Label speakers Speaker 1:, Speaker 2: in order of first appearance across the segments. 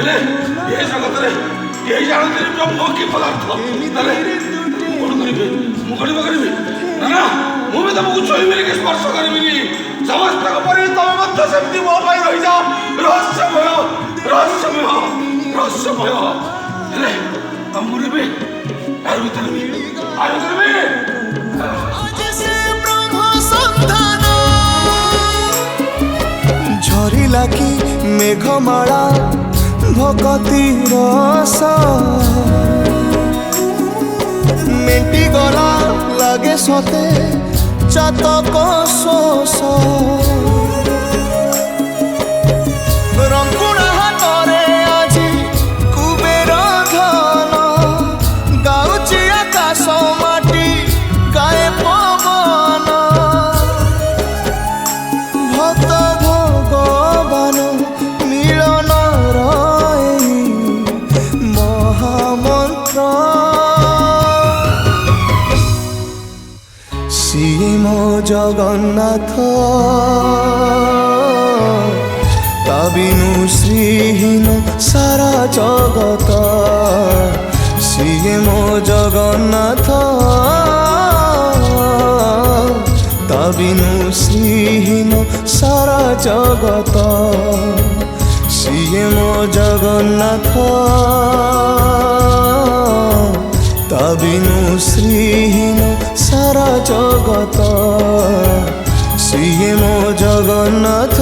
Speaker 1: ହେଲେ ଏ ଜଗତରେ କେହି ଜାଣନ୍ତିନି ବ୍ରହ୍ମ କି ପଦାର୍ଥ। ତାହେଲେ ମୁଁ କଣ କରିବି? ମୁଁ କଣ କରିବି? ନା ନା, ମୁଁ ବି ତମକୁ ଛୁଇଁବିନି କି ସ୍ପର୍ଶ କରିବିନି। ସମସ୍ତଙ୍କ ପରି ତମେ ମଧ୍ୟ ସେମିତି ମୋ ପାଇଁ ରହିଯାଅ। ରହସ୍ୟମୟ ରହସ୍ୟମୟ ରହସ୍ୟମୟ। ହେଲେ ମୁଁ ନେବି ଆର ଭିତରେ
Speaker 2: ঝরিলা কি মেঘমালা ভকতি রস মেটি গলা লাগে সতে চাতক শোষ রঙ্কুণা হাতরে আজি কুবের ধন গাউছি আকাশ মাটি গায়ে পবন ভক্ত ভগবান মিলন রয়ে মহামন্ত্র সিয়ে মো জগন্নাথ তা বিনু শ্রীহীন সারা জগত সিয়ে মো জগন্নাথ তা বিনু শ্রীহীন সারা জগত সিয়ে মো জগন্নাথ তা বিনু শ্রীহীন সারা জগত সিয়ে মো জগন্নাথ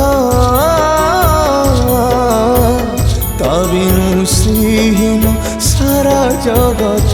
Speaker 2: তা বিনু শ্রীহীন সারা জগত।